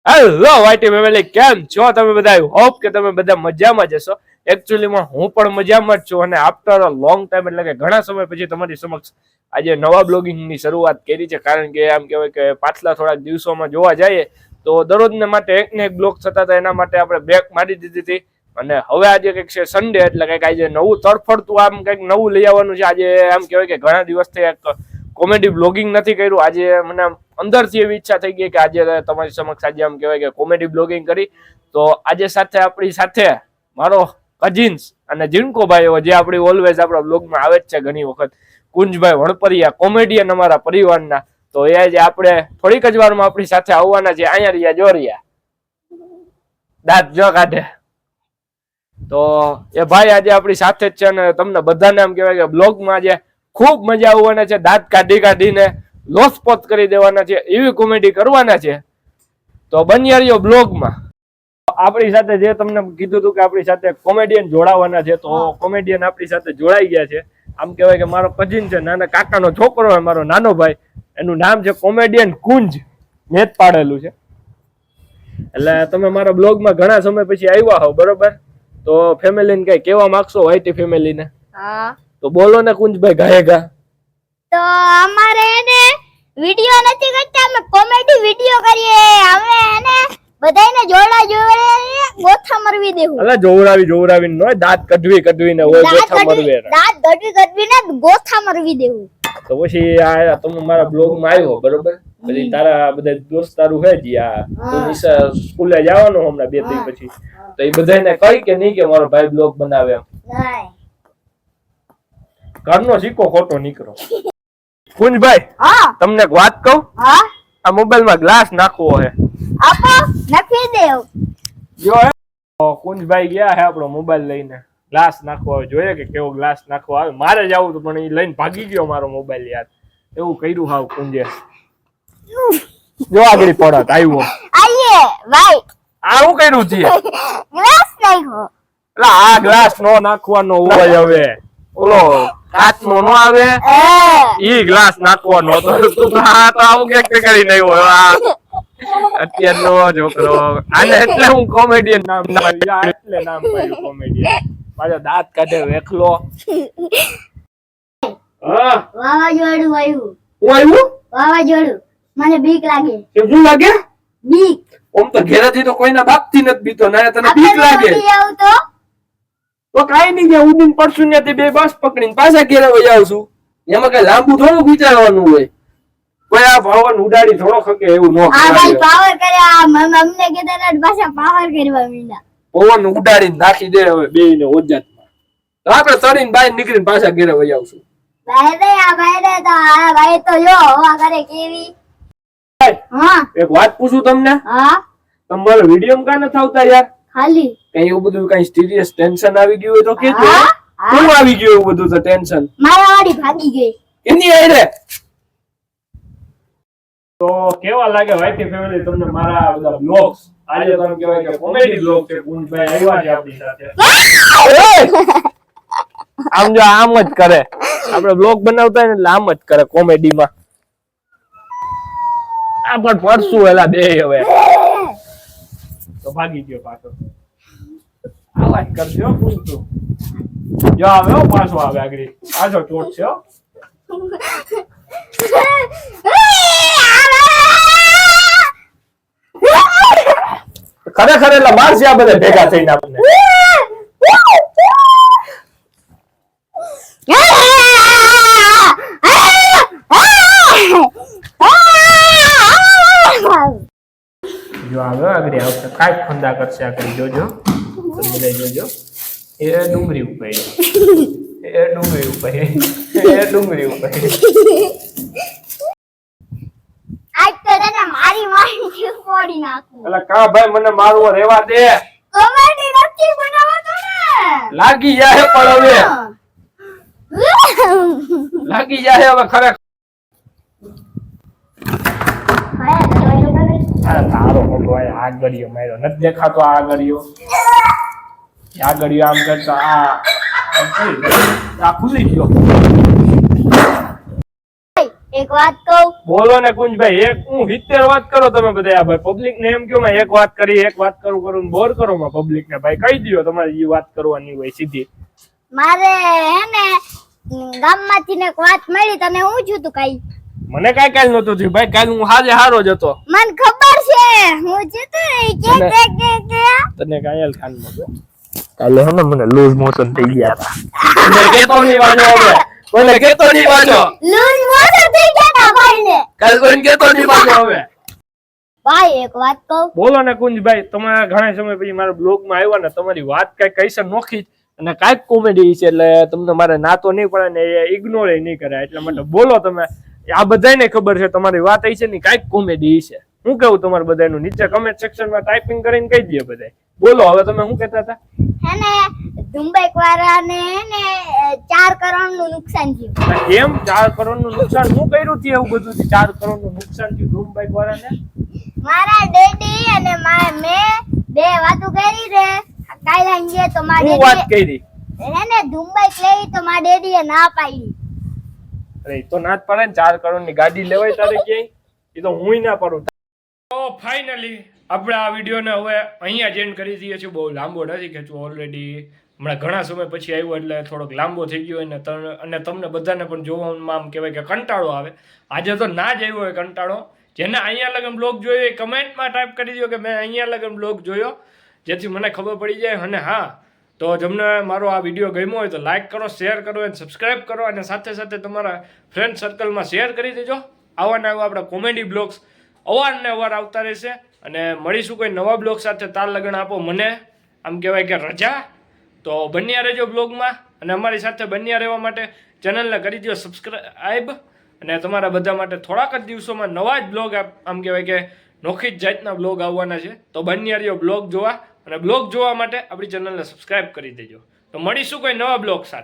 Hello વાઈટી family, કેમ છો તમે બધા? હોપ કે તમે બધા મજામાં જ હશો. એકચ્યુઅલીમાં હું પણ મજામાં જ છું અને આફ્ટર અ લોંગ ટાઈમ એટલે કે ઘણા સમય પછી તમારી સમક્ષ આજે નવા બ્લોગિંગની શરૂઆત કરી છે. કારણ કે આમ કહેવાય કે પાછલા થોડાક દિવસોમાં જોવા જઈએ તો દરરોજને માટે એક ને એક બ્લોગ થતા હતા, એના માટે આપણે બ્રેક મારી દીધી હતી. અને હવે આજે કંઈક છે સન્ડે, એટલે કંઈક આજે નવું તડફડતું આમ કંઈક નવું લઈ આવવાનું છે. આજે આમ કહેવાય કે ઘણા દિવસથી એક કોમેડી બ્લોગિંગ નથી કર્યું. આજે મને અંદરથી એવી ઈચ્છા થઈ ગઈ કે આજે તમારી સમક્ષ આજે આમ કહેવાય કે કોમેડી બ્લોગિંગ કરી. તો આજે સાથે આપણી સાથે મારો કઝિન્સ અને જીણકો ભાઈઓ, જે આપણી ઓલવેઝ આપણા બ્લોગમાં આવે જ છે ઘણી વખત, કુંજભાઈ વણપરિયા, કોમેડિયન અમારા પરિવારના. તો એ આજે આપણે થોડીક જ વારમાં આપણી સાથે આવવાના છે. અહીંયા રહ્યા, જો રહ્યા, દાંત જો કાઢે. તો એ ભાઈ આજે આપણી સાથે જ છે અને તમને બધાને આમ કહેવાય કે બ્લોગમાં આજે ખૂબ મજા આવવાના છે. દાંત કાઢી કાઢીને લોસપોત કરી દેવાના છે, એવી કોમેડી કરવાના છે. તો બન્યા રહ્યો બ્લોગમાં. આપણી સાથે જે તમને કીધું હતું કે આપણી સાથે કોમેડિયન જોડાવાના છે, તો કોમેડિયન આપણી સાથે જોડાઈ ગયા છે. આમ કહેવાય કે મારો કઝિન છે, નાના કાકાનો છોકરો છે, મારો નાનો ભાઈ. એનું નામ છે કોમેડિયન કુંજ, મેં જ પાડેલું છે. એટલે તમે મારા બ્લોગમાં ઘણા સમય પછી આવ્યા હો, બરોબર? તો ફેમિલીને કઈ કહેવા માંગશો વાઈટી ફેમિલીને? હા, તો બોલો ને કુંજભાઈ, ગાયગા. તો અમારે એને વિડિયો નથી કરતા, અમે કોમેડી વિડિયો કરીએ. અમે એને બધાયને જોડા ગોથા મરવી દેવું. અલા જોવરાવીને નોય, દાંત કઢવીને હોય ગોથા મરવે. દાંત કઢવીને ગોથા મરવી દેવું. તો પછી આ તમે મારા બ્લોગમાં આવ્યો, બરોબર? પછી તારા બધા દોસ્તારું હે જી, આ તું સ્કૂલે જવાનો હમણાં 2 દિવસ પછી, તો એ બધાને કહી કે નહીં કે મારો ભાઈ બ્લોગ બનાવે એમ? ઘરનો સિક્કો ખોટો નીકળો. કુંજભાઈ, તમને એક વાત કહું? આ મોબાઈલમાં ગ્લાસ નાખવો હે, આપો, નાખી દેવ. જો હે કુંજભાઈ ગયા હે આપણો મોબાઈલ લઈને, ગ્લાસ નાખવા આવે. જોઈએ કે કેવો ગ્લાસ નાખવા આવે. મારે જ આવું તો પણ એ લઈને ભાગી ગયો મારો મોબાઈલ. યાર એવું કર્યું હાવ કુંજે. જો આગળ પડત આવ્યો. આઈએ ભાઈ, આ હું કર્યું છે? ગ્લાસ નાખ્યો. એટલે આ ગ્લાસ નો નાખવાનો હોય, હવે ઓલો કાચનો નો આવે ઈ ગ્લાસ નાખવાનો. તો આ તો આવું કે કરી નહીં હોય અત્યારનો છોકરો. આને એટલે હું કોમેડિયન નામ એટલે નામ પાડ્યું કોમેડિયન. પાછો દાંત કાઢે વેખલો. હા, વાવાઝોડું આવ્યું. હું આવ્યું? વાવાઝોડું. મને બીક લાગે. કેવું લાગે? બીક. ઓમ તો ઘેરેથી તો કોઈના બાપથી નથી બીતો, ના તને બીક લાગે? તો કાઈ નહીં, જ્યાં ઉડીને પડશું ત્યાંથી 2 બસ પકડીને પાછા ઘેરે વહી આવશું. એમાં કઈ લાંબુ થોડું વિચારવાનું હોય. કોઈ આ ભવન ઉડાડી થોડો ખકે એવું નો. આ ભાઈ પાવર કર્યા. અમને કેદારનાથ પાછા પાવર કરવા મીંડા. પવન ઉડાડીને નાખી દે હવે બેયને ઓજાતમાં. તો આપણે તરીને બહાર નીકળીને પાછા ઘેરે વહી આવશું. ભાઈ તો જો હવા કરે કેવી. હા, એક વાત પૂછું તમને? હા, તમારો વિડીયો કાં નથી આવતા યાર? ખાલી કઈ એવું બધું કઈ સિરિયસ ટેન્શન આવી ગયું હોય તો કેજો. શું આવી ગયું એવું બધું? તો ટેન્શન મારા વાડી ભાગી ગઈ. એની આયરે. તો કેવા લાગે વાઈટી ફેમિલી તમને મારા બધા બ્લોગ્સ? આજે તમે કહેવાય કે કોમેડી બ્લોગ છે. કુંજભાઈ આવ્યા છે આપણી સાથે. આમ જો આમ જ કરે, આપણે બ્લોગ બનાવતા ને એટલે આમ જ કરે કોમેડીમાં. આ પણ પડશું એલા બે હવે તો ભાગી ગયો પાછો. આવાજ કરજો પૂછતું. જો આવે પાછો આવે આગળ, પાછો ચોટ છે. ખરેખર એટલે બાર છે આ બધા ભેગા થઈને આપણને. જો આવે આગળ આવશે, કાંઈક ફંદા કરશે આગળ. જોજો તમે જોજો. એ ડુંગળી ઉપર, એ ડુંગળી ઉપર, એ ડુંગળી ઉપર. આજ તો તને મારી ફોડી નાખું. એટલે કા ભાઈ મને મારવો રેવા દે. કોમેડી નથી બનાવતો ને. લાગી જાય પણ હવે લાગી જાય હવે ખરેખર. તારો ભગવાન આગળિયો માર્યો નથી દેખાતો. આગળિયો આમ કરતા આ ખુલી ગયો. એક વાત કહું. બોલો ને કુંજભાઈ, એક હું 70 વાત કરો તમે બધા ભાઈ પબ્લિક ને એમ કયો મેં એક વાત કરું બોર કરો માં પબ્લિક ને ભાઈ કહી દો તમારે જે વાત કરવાની હોય સીધી. મારે હે ને ગામમાંથી ને એક વાત મળી, તને હું છું તું કઈ? મને કાલ નતું થયું ભાઈ, કાલ હું હાજે હારો જ હતો. મને ખબર છે હું છું તું કે તને કાયલ ખાન માં કાલે હે ને મને લૂઝ મોશન થઈ ગયા હતા. મને કેતો નહીં વાંચો હવે, મને કેતો નહીં વાંચો. લૂઝ મોશન થઈ ગયા તા ભાઈને. કાલ કોઈને કેતો નહીં વાંચો હવે. ભાઈ એક વાત કહું. બોલો ને કુંજભાઈ, તમારા ઘણા સમય પછી મારા બ્લોગ માં આવ્યા ને, તમારી વાત કઈ કઈસે નોખી અને કાંઈક કોમેડી છે એટલે તમને મારે ના તો નહીં પડે ને ઇગ્નોર નહીં કરાય એટલે માટે બોલો તમે. આ બધાને ખબર છે તમારી વાત આવી છે ને કાંઈક કોમેડી છે. હું કહું તમારે બધાનું નીચે કમેન્ટ સેક્શન માં ટાઈપિંગ કરીને કહી દે બધા. બોલો હવે તમે શું કહેતા હતા? હેને દુંબઈ વાળાને હેને 4 કરોડ નું નુકસાન થયું. કેમ 4 કરોડ નું નુકસાન? શું કર્યું હતું એવું બધું 4 કરોડ નું નુકસાન થયું દુંબઈ વાળાને? મારા ડેડી અને મેં બે વાતો કરી રે. કાલે અંગે તો મારા શું વાત કરી? હેને દુંબઈ લેવી તો મારા ડેડીએ ના પાડી. અરે તો ના જ પડે ને, 4 કરોડ ની ગાડી લેવાય તારે ક્યાંય? એ તો હુંય ના પાડું. તો ફાઇનલી આપણે આ વિડીયોને હવે અહીંયા જ એન્ડ કરી દઈએ છીએ. બહુ લાંબો નથી ખેંચવો, ઓલરેડી હમણાં ઘણા સમય પછી આવ્યો એટલે થોડોક લાંબો થઈ ગયો અને તમને બધાને પણ જોવામાં આમ કહેવાય કે કંટાળો આવે. આજે તો ના જ આવ્યો હોય કંટાળો. જેને અહીંયા લગન બ્લોગ જોયો એ કમેન્ટમાં ટાઈપ કરી દો કે મેં અહીંયા લગન બ્લોગ જોયો, જેથી મને ખબર પડી જાય. અને હા, તો તમને મારો આ વિડીયો ગમ્યો હોય તો લાઇક કરો, શેર કરો અને સબસ્ક્રાઈબ કરો, અને સાથે સાથે તમારા ફ્રેન્ડ સર્કલમાં શેર કરી દેજો. આવા આપણા કોમેડી બ્લોગ્સ અવારનવાર આવતા રહેશે. અને મળીશું કોઈ નવા બ્લોગ સાથે. તાર લગન આપો મને આમ કહેવાય કે રજા. તો બન્યા રહેજો બ્લોગમાં, અને અમારી સાથે બન્યા રહેવા માટે ચેનલને કરી દો સબસ્ક્રાઈબ. અને તમારા બધા માટે થોડાક જ દિવસોમાં નવા જ બ્લોગ આમ કહેવાય કે નોખી જ જાતના બ્લોગ આવવાના છે. તો બન્યા રહ્યો બ્લોગ જોવા, અને બ્લોગ જોવા માટે આપણી ચેનલને સબસ્ક્રાઈબ કરી દેજો. તો મળીશું કોઈ નવા બ્લોગ સાથે.